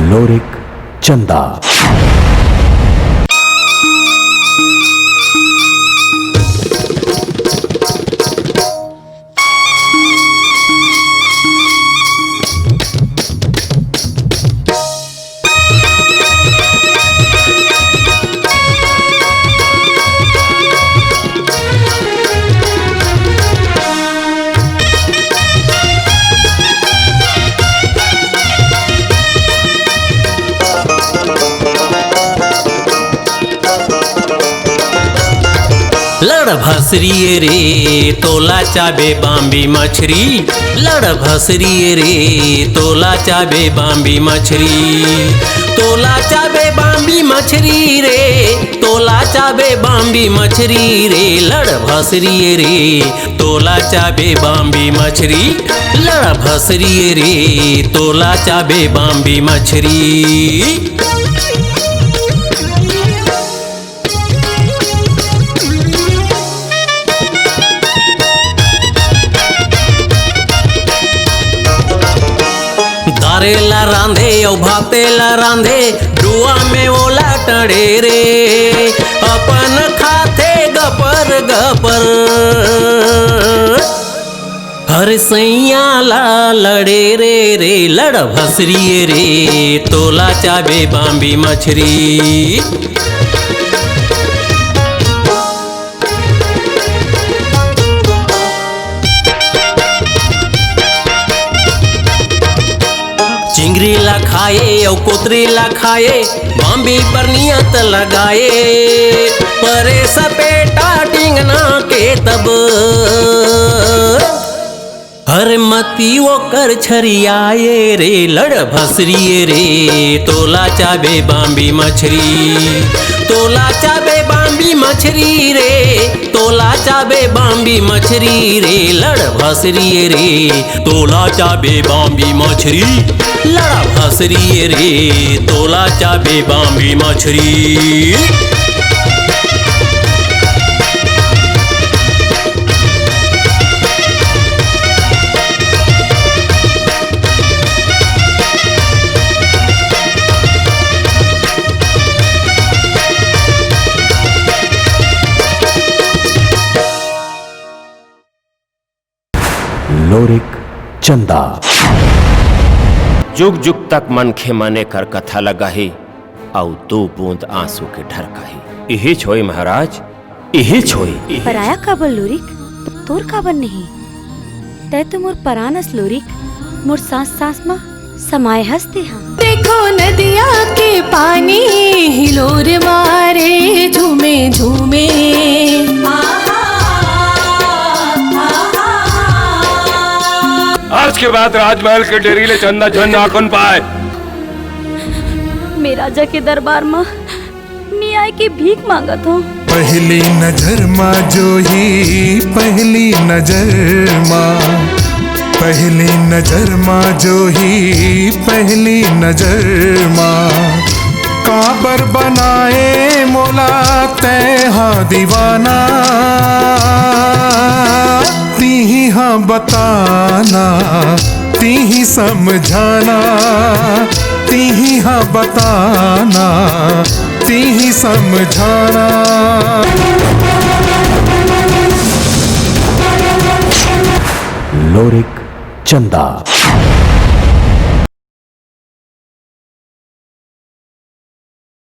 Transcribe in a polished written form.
लोरिक चंदा। लड़ भसरी रे तोला चाबे बाम्बी मछरी, लड़ भसरी रे तोला चाबे बाम्बी मछरी, तोला चाबे बाम्बी मछरी रे, तोला चाबे बाम्बी मछरी रे, लड़ भसरी रे तोला चाबे बाम्बी मछरी, लड़ भसरी रे तोला चाबे बाम्बी मछरी। दारेला रांधे औ भातेला रांधे, डुआ में ओला टड़े रे, अपन खाते गपर गपर, हर सैया ला लड़े रे रे, लड़ भसरी रे तोला चाबे बाम्बी मछरी। चिंगरी ला खाए और कोतरी ला खाए, बाम्बी पर नियत लगाए, परे सपेटा टिंगना के तब, हर मती वो कर छरियाए रे, लड़ भसरी रे तोला चाबे बाम्बी मछरी, तोला चाबे बाम्बी मछरी रे, तोला चाबे बाम्बी मछरी रे, लड़ भसरी रे तोला चाबे बाम्बी मछरी, लड़ा भसरी रे तोला चाबे बाम्बी मछरी। लोरिक चंदा। जुग जुग तक मन खे मने कर कथा लगाही, और 2 बूंद आंसू के ढर कही। यही छोई महाराज, यही छोई। पराया काबर लोरिक, तोर काबर नहीं, तै तो मोर परानस लोरिक, मोर सांस सांस मा समाये हंसते हम। देखो नदिया के पानी हिलोर मारे, झूमे झूमे, आज के बाद राजमहल के डेरीले चंदा झन ना कौन पाए। मैं राजा के दरबार में मियाँ की भीख मांगत हूँ। पहली नजर माँ जो ही, पहली नजर माँ, पहली नजर माँ जो ही, पहली नजर माँ, काबर बनाए मोला तै हाँ दीवाना, ती हाँ बताना, ती समझाना, ती हाँ बताना, ती समझाना। लोरिक चंदा।